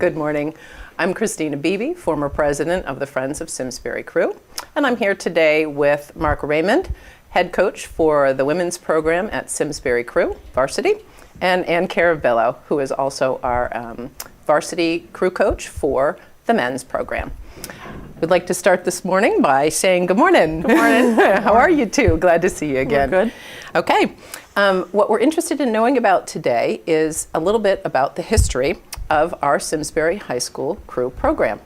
Good morning. I'm Christina Beebe, former president of the Friends of Simsbury Crew, and I'm here today with Mark Raymond, head coach for the women's program at Simsbury Crew, varsity, and Ann Caravello, who is also our varsity crew coach for the men's program. We'd like to start this morning by saying good morning. Good morning. How are you two? Glad to see you again. We're good. Okay. What we're interested in knowing about today is a little bit about the history of our Simsbury High School crew program.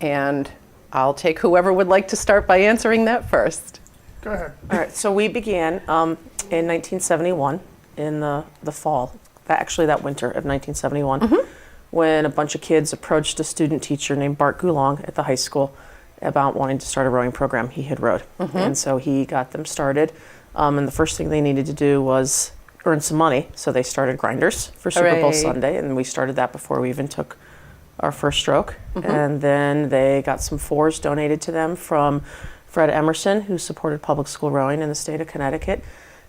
And I'll take whoever would like to start by answering that first. Go ahead. All right, so we began in 1971 in the fall, that winter of 1971, when a bunch of kids approached a student teacher named Bart Gulong at the high school about wanting to start a rowing program. He had rowed, and so he got them started. And the first thing they needed to do was earn some money, so they started grinders for Super Bowl Sunday, and we started that before we even took our first stroke. And then they got some fours donated to them from Fred Emerson, who supported public school rowing in the state of Connecticut,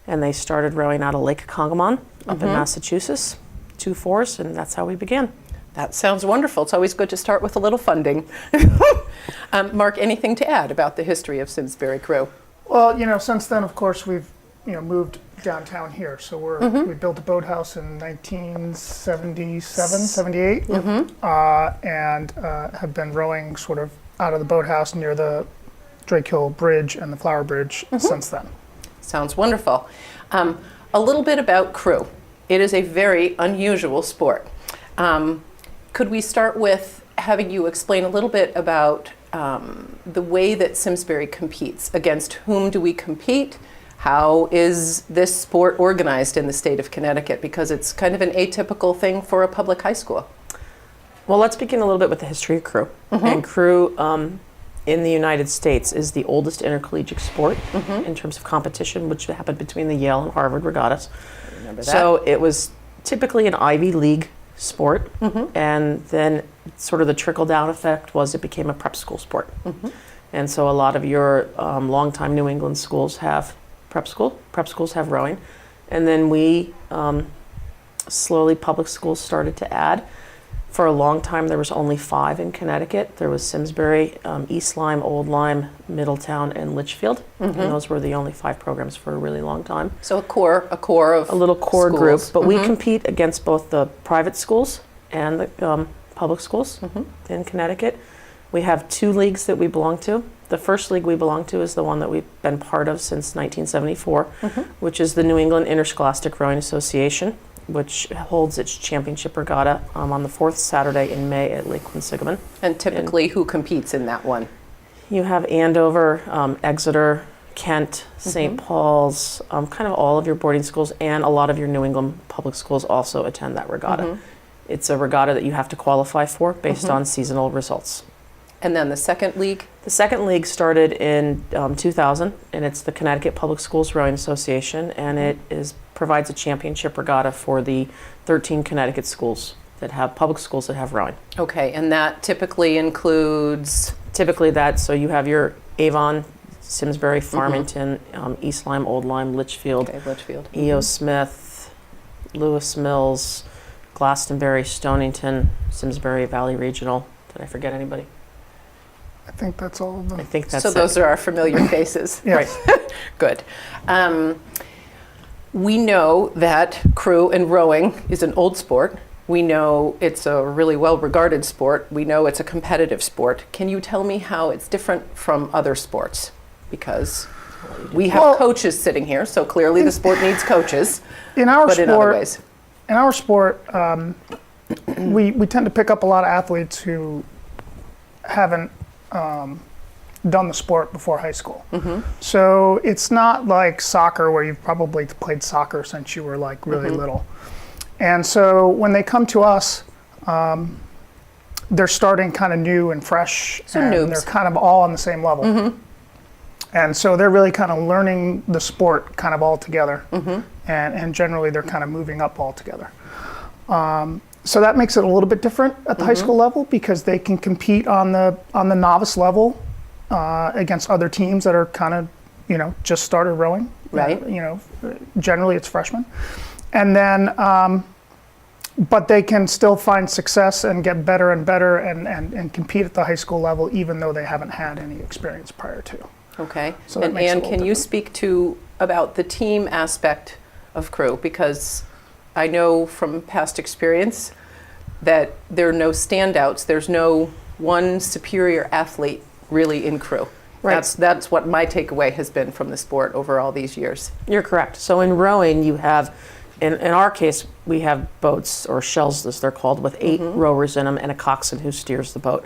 and they started rowing out of Lake Congamon up in Massachusetts, 2 fours, and that's how we began. That sounds wonderful. It's always good to start with a little funding. Mark, anything to add about the history of Simsbury Crew? Well, since then, of course, we've moved downtown here. So we built a boathouse in 1977, 78, and have been rowing sort of out of the boathouse near the Drake Hill Bridge and the Flower Bridge since then. Sounds wonderful. A little bit about crew. It is a very unusual sport. Could we start with having you explain a little bit about the way that Simsbury competes? Against whom do we compete? How is this sport organized in the state of Connecticut? Because it's kind of an atypical thing for a public high school. Well, let's begin a little bit with the history of crew. And crew in the United States is the oldest intercollegiate sport in terms of competition, which happened between the Yale and Harvard regattas. I remember that. So it was typically an Ivy League sport, and then sort of the trickle-down effect was it became a prep school sport. And so a lot of your longtime New England schools have prep schools have rowing, and then we slowly public schools started to add. For a long time there was only 5 in Connecticut. There was Simsbury, East Lyme, Old Lyme, Middletown, and Litchfield, and those were the only 5 programs for a really long time. So a core of a little core schools. group, but we compete against both the private schools and the public schools in Connecticut. We have 2 leagues that we belong to. The first league we belong to is the one that we've been part of since 1974, which is the New England Interscholastic Rowing Association, which holds its championship regatta on the 4th Saturday in May at Lake Quinsigamon. And typically who competes in that one? You have Andover, Exeter, Kent, St. Paul's, kind of all of your boarding schools, and a lot of your New England public schools also attend that regatta. It's a regatta that you have to qualify for based on seasonal results. And then the second league? The second league started in 2000, and it's the Connecticut Public Schools Rowing Association, and it provides a championship regatta for the 13 Connecticut schools that have public schools that have rowing. Okay, and that typically includes? Typically so you have your Avon, Simsbury, Farmington, East Lyme, Old Lyme, Litchfield, E.O. Smith, Lewis Mills, Glastonbury, Stonington, Simsbury Valley Regional. Did I forget anybody? I think that's all of them. I think that's so. Those are our familiar faces. Yes. Right. Good. We know that crew and rowing is an old sport. We know it's a really well-regarded sport. We know it's a competitive sport. Can you tell me how it's different from other sports? Because we have coaches sitting here, so clearly the sport needs coaches. In our other ways. In our sport, we tend to pick up a lot of athletes who haven't done the sport before high school. So it's not like soccer where you've probably played soccer since you were like really little. And so when they come to us, they're starting kind of new and fresh, and noobs. they're kind of all on the same level. And so they're really kind of learning the sport kind of all together, and generally they're kind of moving up all together. So that makes it a little bit different at the high school level, because they can compete on the novice level against other teams that are kind of, just started rowing. Right. Generally it's freshmen. And then but they can still find success and get better and better and compete at the high school level, even though they haven't had any experience prior to. Okay. So that And makes it a Anne, little can you different. speak to about the team aspect of crew? Because I know from past experience that there are no standouts. There's no one superior athlete really in crew. Right. That's what my takeaway has been from the sport over all these years. You're correct. So in rowing, you have, in our case, we have boats, or shells as they're called, with 8 rowers in them and a coxswain who steers the boat.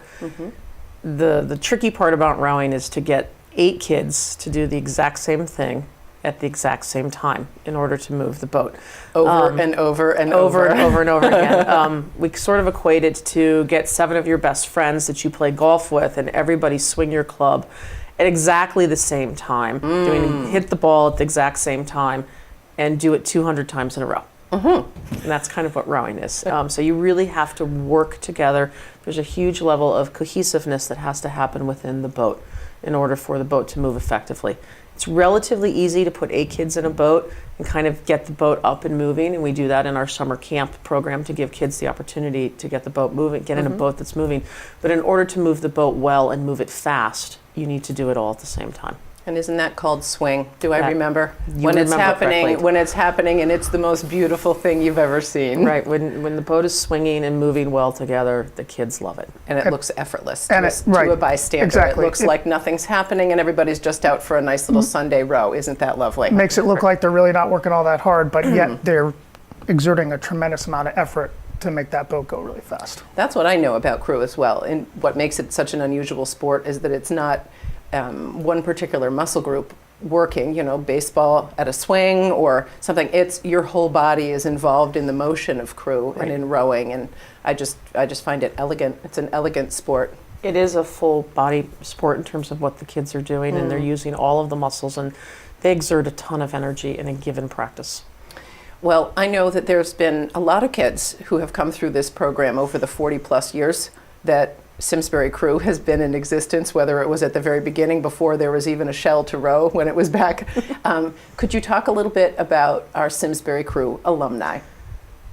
The tricky part about rowing is to get 8 kids to do the exact same thing at the exact same time in order to move the boat. Over and over and Over over. and over and over again. We sort of equate it to get 7 of your best friends that you play golf with and everybody swing your club at exactly the same time, hit the ball at the exact same time, and do it 200 times in a row. And that's kind of what rowing is. So you really have to work together. There's a huge level of cohesiveness that has to happen within the boat in order for the boat to move effectively. It's relatively easy to put 8 kids in a boat and kind of get the boat up and moving, and we do that in our summer camp program to give kids the opportunity to get the boat moving, get in a boat that's moving. But in order to move the boat well and move it fast, you need to do it all at the same time. And isn't that called swing? Do I That- remember? you When it's remember happening, correctly. when it's happening and it's the most beautiful thing you've ever seen. Right, when the boat is swinging and moving well together, the kids love it. And it looks effortless And to right, a bystander. exactly. It looks like nothing's happening and everybody's just out for a nice little Sunday row. Isn't that lovely? Makes it look like they're really not working all that hard, but yet they're exerting a tremendous amount of effort to make that boat go really fast. That's what I know about crew as well. And what makes it such an unusual sport is that it's not one particular muscle group working, baseball at a swing or something. It's your whole body is involved in the motion of crew and in rowing. And I just find it elegant. It's an elegant sport. It is a full body sport in terms of what the kids are doing, and they're using all of the muscles, and they exert a ton of energy in a given practice. Well, I know that there's been a lot of kids who have come through this program over the 40 plus years that Simsbury Crew has been in existence, whether it was at the very beginning before there was even a shell to row when it was back. Could you talk a little bit about our Simsbury Crew alumni?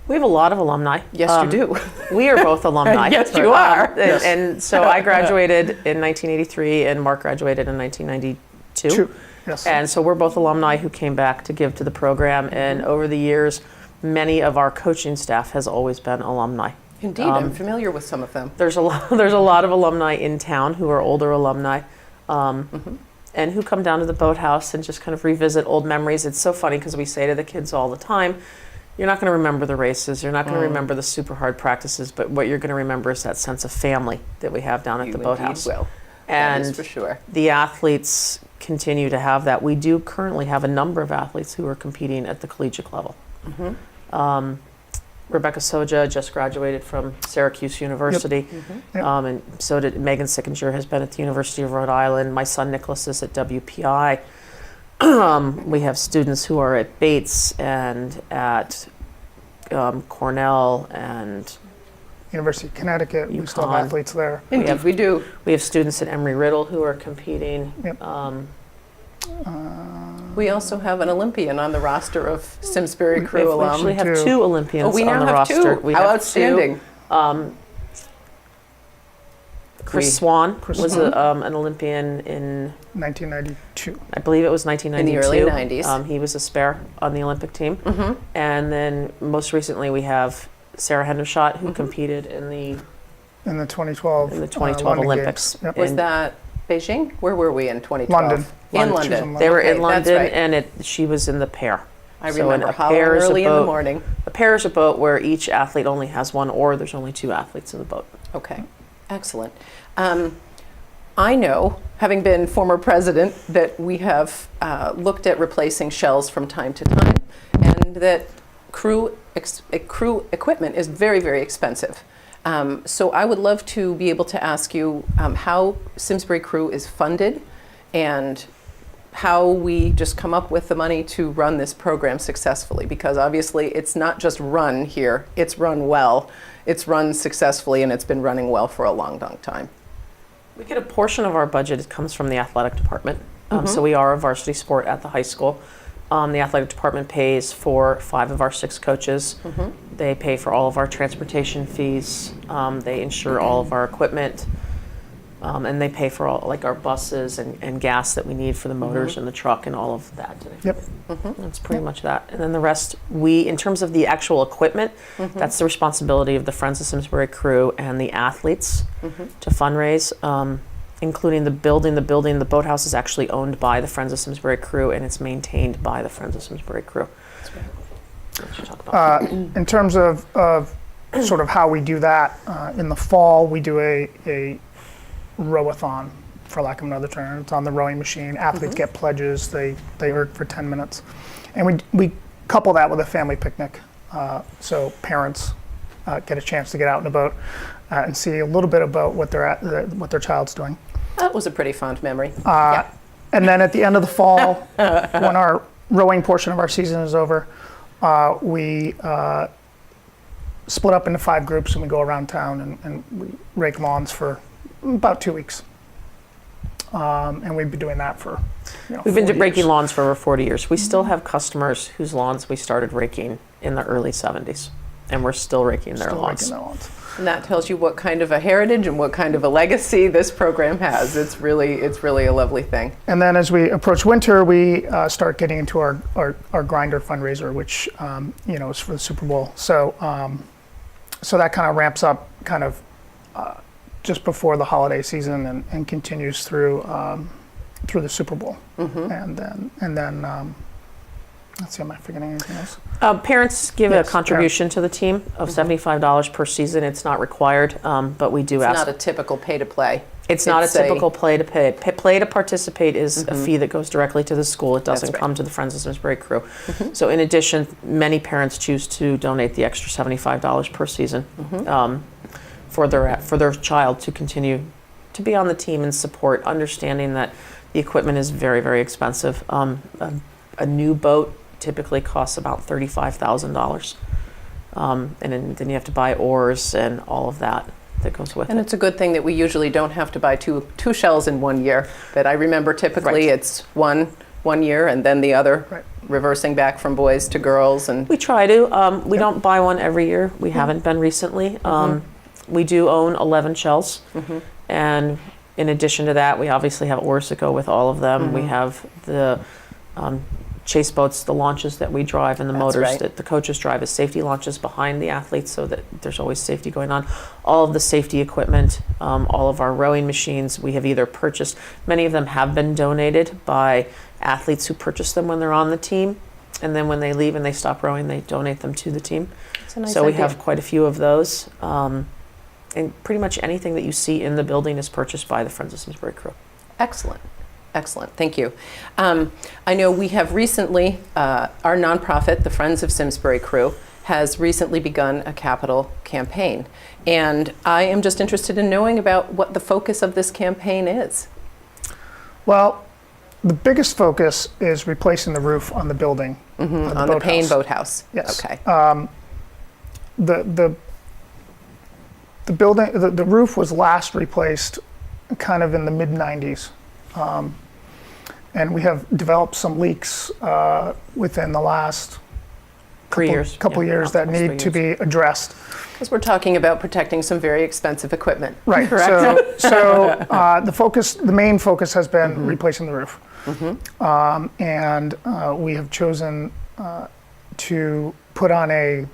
We have a lot of alumni. Yes, you do. We are both alumni. Yes, you are. And so I graduated in 1983, and Mark graduated in 1992. True. Yes. And so we're both alumni who came back to give to the program. And over the years, many of our coaching staff has always been alumni. Indeed, I'm familiar with some of them. There's a lot of alumni in town who are older alumni, and who come down to the boathouse and just kind of revisit old memories. It's so funny because we say to the kids all the time, you're not going to remember the races, you're not going to remember the super hard practices, but what you're going to remember is that sense of family that we have down at You the boathouse. indeed will. And that is for sure. the athletes continue to have that. We do currently have a number of athletes who are competing at the collegiate level. Rebecca Soja just graduated from Syracuse University, Yep. And so did Megan Sickinger, has been at the University of Rhode Island. My son Nicholas is at WPI. We have students who are at Bates and at Cornell, and University of Connecticut, we still UConn. have athletes there. Indeed, we do. we have students at Emory-Riddle who are competing. Yep. We also have an Olympian on the roster of Simsbury We Crew alum. actually have too. 2 Olympians we on now the have roster. two. We How have outstanding. 2. Chris We- Swan Chris was Swan. an Olympian in, 1992. I believe it was 1992. In the early 90s. He was a spare on the Olympic team. And then most recently we have Sarah Hendershot, who competed in the In the 2012, In the 2012 London Olympics. Games. Yep. Was in- that Beijing? Where were we in 2012? London. In London. She was London. in They were Okay, in that's London, right. and she was in the pair. I So remember in a hollowing pair is a early in the boat. morning. A pair is a boat where each athlete only has one oar. There's only 2 athletes in the boat. Okay, excellent. I know, having been former president, that we have looked at replacing shells from time to time, and that crew equipment is very, very expensive. So I would love to be able to ask you how Simsbury Crew is funded and how we just come up with the money to run this program successfully, because obviously it's not just run here, it's run well, it's run successfully, and it's been running well for a long, long time. We get a portion of our budget, it comes from the athletic department. So we are a varsity sport at the high school. The athletic department pays for 5 of our 6 coaches. They pay for all of our transportation fees. They insure all of our equipment. And they pay for all, like, our buses and gas that we need for the motors and the truck and all of that. Yep. That's pretty much that. And then the rest, in terms of the actual equipment, that's the responsibility of the Friends of Simsbury crew and the athletes to fundraise, including the building. The boathouse is actually owned by the Friends of Simsbury crew, and it's maintained by the Friends of Simsbury crew. What you talk about. In terms of sort of how we do that, in the fall, we do a rowathon, for lack of another term. It's on the rowing machine. Athletes get pledges. They erg for 10 minutes. And we couple that with a family picnic. So parents get a chance to get out and about and see a little bit about what their child's doing. That was a pretty fond memory. And then at the end of the fall, when our rowing portion of our season is over, we split up into 5 groups and we go around town and we rake lawns for about 2 weeks. And we've been doing that for, We've been 40 raking years. lawns for over 40 years. We still have customers whose lawns we started raking in the early 70s, and we're still raking their Still lawns. raking their lawns. And that tells you what kind of a heritage and what kind of a legacy this program has. It's really a lovely thing. And then as we approach winter, we start getting into our grinder fundraiser, which is for the Super Bowl. So so that kind of ramps up just before the holiday season and continues through the Super Bowl. And then let's see, am I forgetting anything else? Parents give Yes, a contribution to the team of $75 per season. It's not required, but we do It's ask. not a typical pay to play. It's not a It's typical play to pay. Play to participate is a fee that goes directly to the school. It doesn't right. come to the Friends of Simsbury crew. So in addition, many parents choose to donate the extra $75 per season for their child to continue to be on the team and support, understanding that the equipment is very, very expensive. A new boat typically costs about $35,000. And then you have to buy oars and all of that goes with And it. it's a good thing that we usually don't have to buy two shells in 1 year. That I remember typically Right. it's one year and then the other, Right. reversing back from boys to girls. And We try to. We don't buy one every year. We haven't been recently. We do own 11 shells. And in addition to that, we obviously have oars that go with all of them. We have the chase boats, the launches that we drive, and the That's motors right. that the coaches drive as safety launches behind the athletes so that there's always safety going on. All of the safety equipment, all of our rowing machines, we have either purchased, many of them have been donated by athletes who purchase them when they're on the team. And then when they leave and they stop rowing, they donate them to the team. it's a nice So we idea. have quite a few of those. And pretty much anything that you see in the building is purchased by the Friends of Simsbury crew. Excellent. Excellent. Thank you. I know we have recently, our nonprofit, the Friends of Simsbury Crew, has recently begun a capital campaign. And I am just interested in knowing about what the focus of this campaign is. Well, the biggest focus is replacing the roof on the building. On the Payne Boathouse. Yes. Okay. The building, the roof was last replaced kind of in the mid-90s. And we have developed some leaks within the last couple years that need to be addressed. Because we're talking about protecting some very expensive equipment. Right. Correct. So the main focus has been replacing the roof. And we have chosen to put on a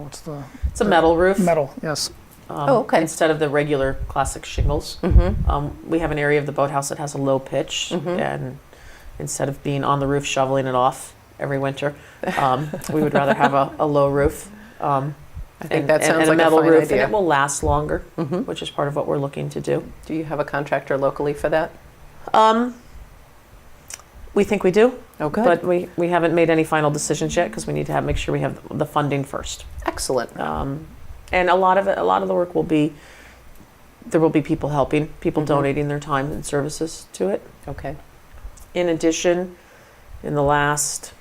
It's a metal roof. metal, yes. Okay. Instead of the regular classic shingles. We have an area of the boathouse that has a low pitch, and instead of being on the roof shoveling it off every winter, we would rather have a low roof. I think that sounds and like a metal fine roof, idea. and it will last longer, which is part of what we're looking to do. Do you have a contractor locally for that? We think we do, Oh, good. but we haven't made any final decisions yet because we need to make sure we have the funding first. Excellent. And a lot of the work will be, there will be people helping, people donating their time and services to it. Okay. In addition, in the last,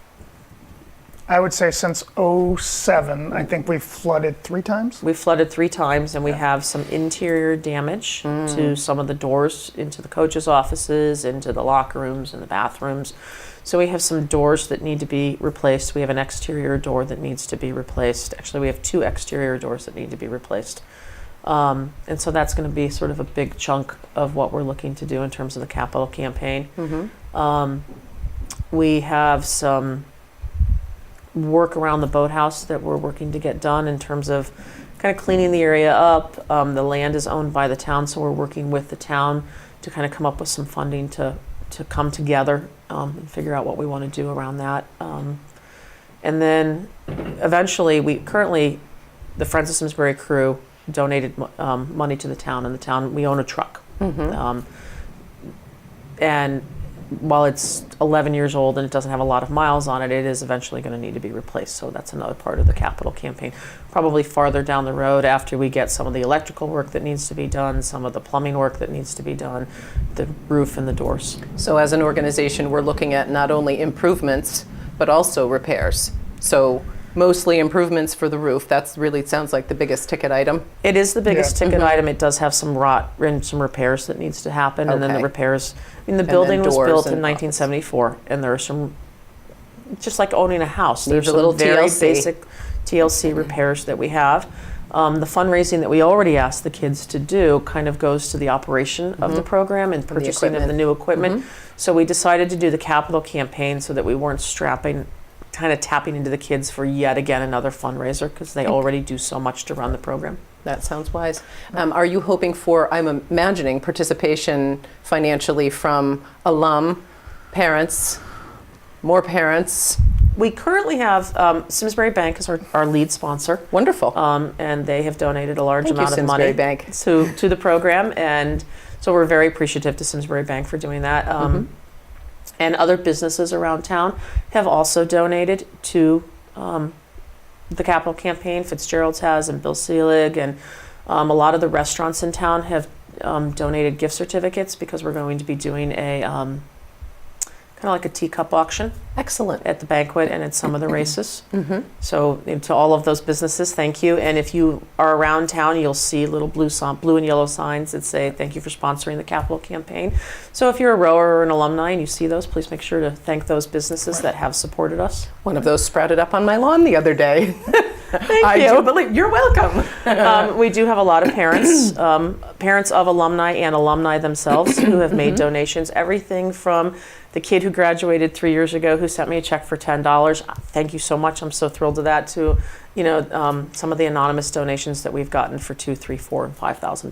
I would say since '07, I think we've flooded 3 times. we flooded 3 times, and we have some interior damage to some of the doors into the coaches' offices, into the locker rooms and the bathrooms. So we have some doors that need to be replaced. We have an exterior door that needs to be replaced. Actually, we have 2 exterior doors that need to be replaced. And so that's going to be sort of a big chunk of what we're looking to do in terms of the capital campaign. We have some work around the boathouse that we're working to get done in terms of kind of cleaning the area up. The land is owned by the town, so we're working with the town to kind of come up with some funding to come together and figure out what we want to do around that. And then eventually, the Friends of Simsbury crew donated money to the town, and we own a truck. And while it's 11 years old and it doesn't have a lot of miles on it, it is eventually going to need to be replaced. So that's another part of the capital campaign. Probably farther down the road, after we get some of the electrical work that needs to be done, some of the plumbing work that needs to be done, the roof and the doors. So as an organization, we're looking at not only improvements, but also repairs. So mostly improvements for the roof. That's really sounds like the biggest ticket item. It is the biggest ticket item. It does have some rot and some repairs that needs to happen. And then the Okay. repairs, the building was doors built in and 1974, and there are some, just like owning a house, Needs there's a some little very TLC. basic TLC repairs that we have. The fundraising that we already asked the kids to do kind of goes to the operation of the program and purchasing of the equipment. new equipment. So we decided to do the capital campaign so that we weren't kind of tapping into the kids for yet again another fundraiser, because they already do so much to run the program. That sounds wise. Are you hoping for, I'm imagining, participation financially from alum, parents, more parents? We currently have Simsbury Bank as our lead sponsor. Wonderful. And they have donated a large Thank you, amount of money Simsbury Bank. to the program, and so we're very appreciative to Simsbury Bank for doing that. And other businesses around town have also donated to the capital campaign. Fitzgerald's has, and Bill Seelig, and a lot of the restaurants in town have donated gift certificates, because we're going to be doing a kind of like a teacup auction Excellent. at the banquet and at some of the races. So to all of those businesses, thank you. And if you are around town, you'll see little blue and yellow signs that say, thank you for sponsoring the capital campaign. So if you're a rower or an alumni and you see those, please make sure to thank those businesses that have supported us. One of those sprouted up on my lawn the other day. Thank I you. do believe you're welcome. We do have a lot of parents, parents of alumni and alumni themselves who have made donations. Everything from the kid who graduated 3 years ago who sent me a check for $10. Thank you so much. I'm so thrilled to that. To some of the anonymous donations that we've gotten for $2,000, $3,000, $4,000, and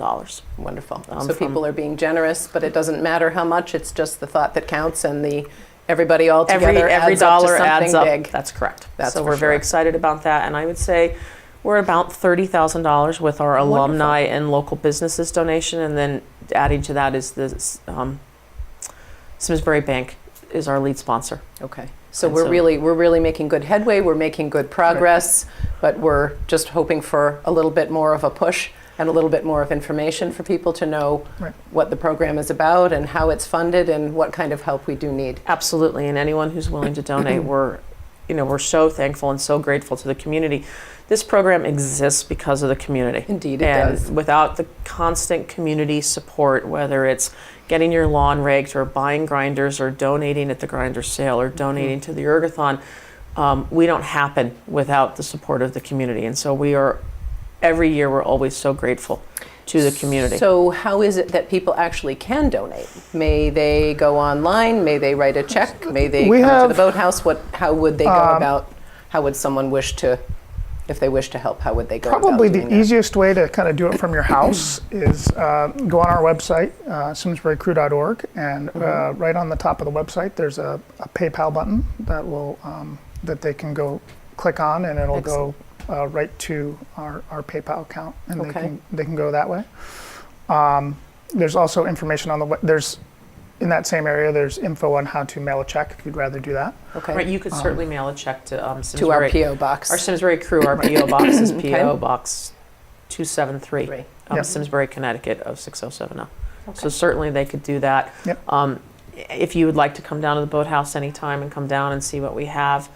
$5,000. Wonderful. So people are being generous, but it doesn't matter how much. It's just the thought that counts, and everybody all together Every adds up to dollar adds something up. big. That's correct. That's so for we're very sure. excited about that, and I would say we're about $30,000 with our alumni and local businesses donation, and then adding to that is the Simsbury Bank is our lead sponsor. Okay. So And we're so- really making good headway. We're making good progress, but we're just hoping for a little bit more of a push and a little bit more of information for people to know what the program is about and how it's funded and what kind of help we do need. Absolutely, and anyone who's willing to donate, we're so thankful and so grateful to the community. This program exists because of the community. Indeed, it and does. Without the constant community support, whether it's getting your lawn raked or buying grinders or donating at the grinder sale or donating to the Ergothon, we don't happen without the support of the community. And so every year we're always so grateful to the community. So how is it that people actually can donate? May they go online? May they write a check? May they We come to have- the boathouse? How would they go about, how would someone wish to, if they wish to help, how would they go Probably about the doing that? easiest way to kind of do it from your house is go on our website, simsburycrew.org, and right on the top of the website there's a PayPal button that will that they can go click on, and it'll go right to our PayPal account, and they can go that way. There's also information on the in that same area. There's info on how to mail a check if you'd rather do that. Okay. Right, you could certainly mail a check to Simsbury. To our P.O. box. Our Simsbury Crew, our P.O. box is P.O. Box 273, Three. Yep. Simsbury, Connecticut 06070. So certainly they could do that. Yep. If you would like to come down to the boathouse anytime and come down and see what we have,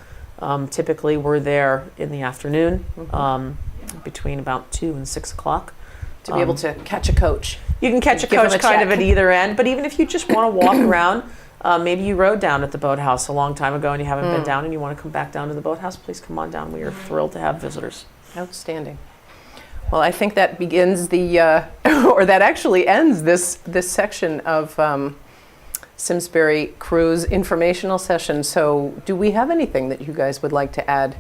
typically we're there in the afternoon between about 2 and 6 o'clock. To be able to catch a coach. You can catch a Give 'em coach a kind of check. at either end, but even if you just want to walk around, Maybe you rode down at the boathouse a long time ago and you haven't been down and you want to come back down to the boathouse, please come on down. We are thrilled to have visitors. Outstanding. Well, I think that begins the, or that actually ends this section of Simsbury Crew's informational session. So do we have anything that you guys would like to add?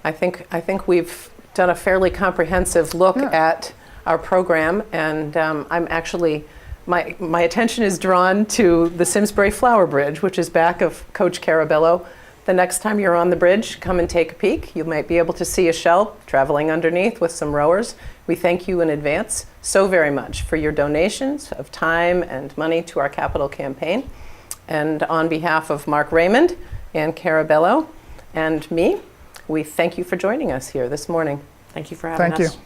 I think we've done a fairly comprehensive look at our program, and I'm actually, my attention is drawn to the Simsbury Flower Bridge, which is back of Coach Carabello. The next time you're on the bridge, come and take a peek. You might be able to see a shell traveling underneath with some rowers. We thank you in advance so very much for your donations of time and money to our capital campaign. And on behalf of Mark Raymond and Carabello and me, we thank you for joining us here this morning. Thank you for having us. Thank you.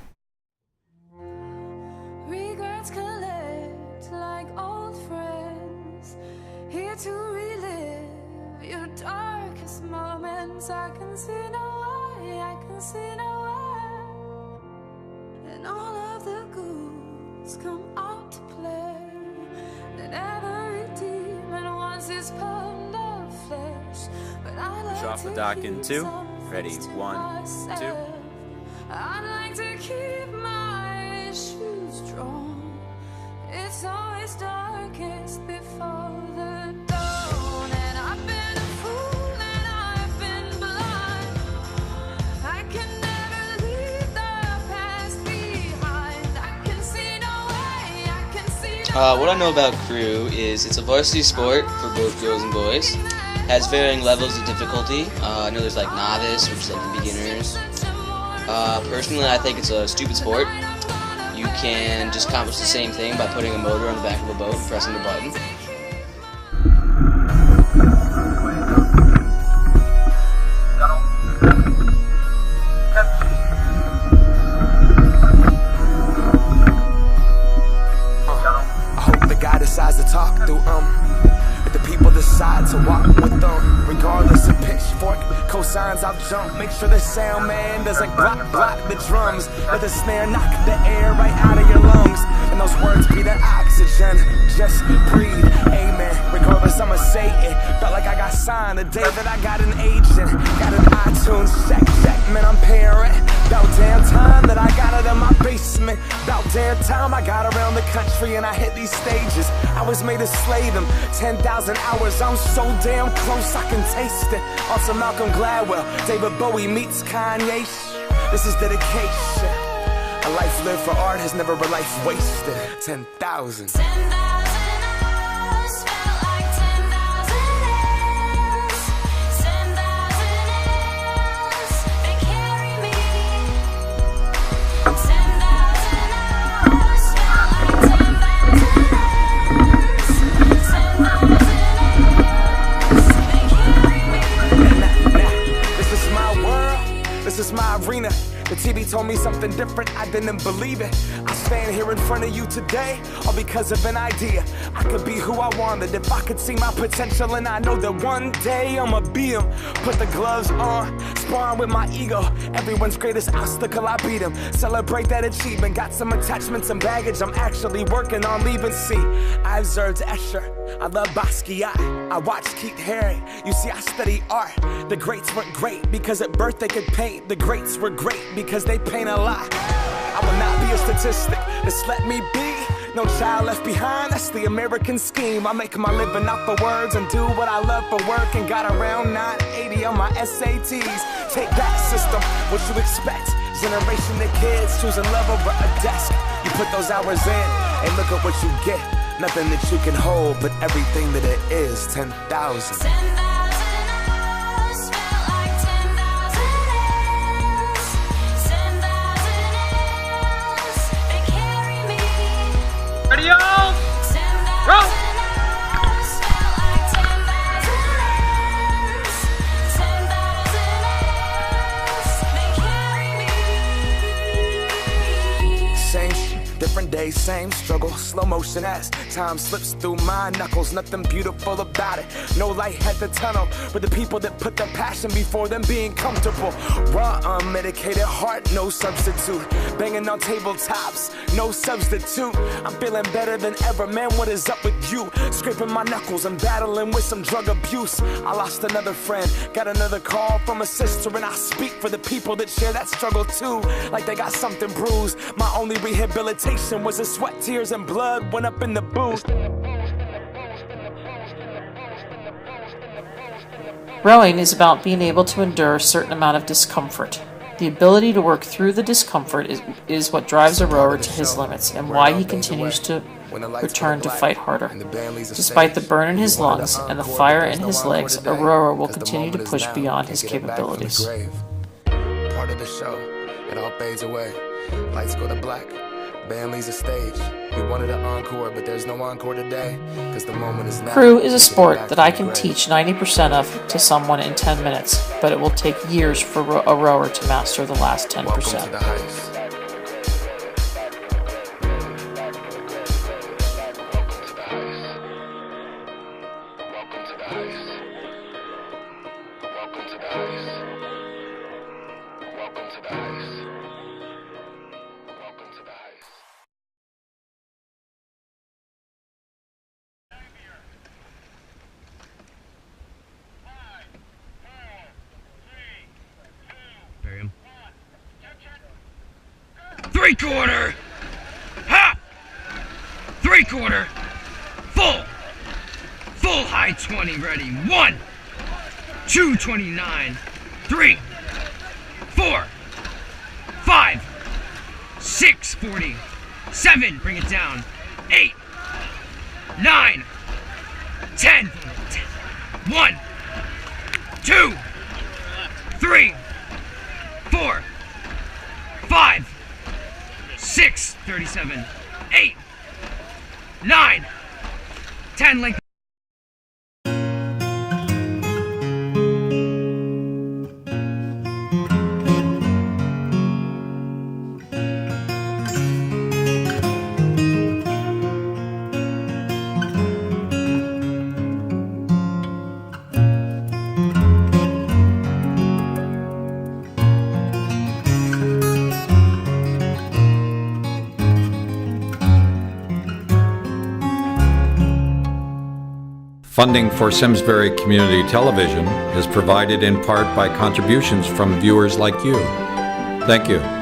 Regrets collect like old friends, here to relive your darkest moments. I can see no way, I can see no way. And all of the ghouls come out to play. That every demon wants his pound of flesh. But I like Push off the to dock keep in 2. some Ready, things to 1, 2. myself. I'd like to keep my shoes drawn. It's always darkest before the dawn. And I've been a fool and I've been blind. I can never leave the past behind. I can see no way, I can see no What I know about crew is it's a varsity sport for both girls and boys. Has varying levels of difficulty. I know there's like novice, which is like the beginners. Personally, I think it's a stupid sport. You can just accomplish the same thing by putting a motor on the back of a boat and pressing the button. I hope the guy decides to talk through if the people decide to walk with them, regardless of pitchfork, cosigns I'll jump. Make sure the sound man doesn't block the drums. Let the snare knock the air right out of your lungs. And those words be the oxygen. Just breathe, amen. Regardless, I'ma say it. Felt like I got signed the day that I got an agent. Got an iTunes check, man, I'm parent. About damn time that I got it in my basement. About damn time I got around the country and I hit these stages. I was made to slay them. 10,000 hours, I'm so damn close I can taste it. Also Malcolm Gladwell, David Bowie meets Kanye. This is dedication. A life lived for art has never a life wasted. 10,000. 10,000 hours felt like 10,000 years. 10,000 hours, they carry me. 10,000 hours felt like 10,000 years. 10,000 hours, they carry me. This is my world, this is my arena. The TV told me something different, I didn't believe it. I stand here in front of you today, all because of an idea. I could be who I wanted if I could see my potential, and I know that one day I'ma be him. Put the gloves on, sparring with my ego. Everyone's greatest obstacle, I beat him. Celebrate that achievement, got some attachments and baggage I'm actually working on leaving. See, I observed Escher, I love Basquiat, I watched Keith Haring. You see, I study art. The greats weren't great because at birth they could paint. The greats were great because they paint a lot. I will not be a statistic, just let me be. No child left behind, that's the American scheme. I make my living off of words and do what I love for work. And got around 980 on my SATs. Take that system, what you expect. Generation of kids choosing love over a desk. You put those hours in and look at what you get. Nothing that you can hold, but everything that it is. 10,000. 10,000 hours felt like 10,000 years. 10,000 hours, they carry me. Ready, y'all? 10,000 Roll. hours felt like 10,000 years. 10,000 hours, they carry me. Same, the different day, same struggle, slow motion as time slips through my knuckles. Nothing beautiful about it, no light at the tunnel. But the people that put their passion before them being comfortable. Raw, unmedicated heart, no substitute. Banging on tabletops, no substitute. I'm feeling better than ever, man, what is up with you? Scraping my knuckles and battling with some drug abuse. I lost another friend, got another call from a sister, and I speak for the people that share that struggle too. Like they got something bruised. My only rehabilitation was the sweat, tears, and blood went up in the booth. Rowing is about being able to endure a certain amount of discomfort. The ability to work through the discomfort is what drives a rower to his limits and why he continues to return to fight harder. Despite the burn in his lungs and the fire in his legs, a rower will continue to push beyond his capabilities. Part of the show, it all fades away. Lights go to black, band leaves the stage. We wanted an encore, but there's no encore today, because the moment is now. Crew is a sport that I can teach 90% of to someone in 10 minutes, but it will take years for a rower to master the last 10%. Welcome to the heist. Three-quarter! Ha! Three-quarter! Full! Full high 20 ready. 1, 229, 3, 4, 5, 6, 40, 7, bring it down, 8, 9, 10, 1, 2, 3, 4, 5, 6, 37, 8, 9, 10, length. Funding for Simsbury Community Television is provided in part by contributions from viewers like you. Thank you.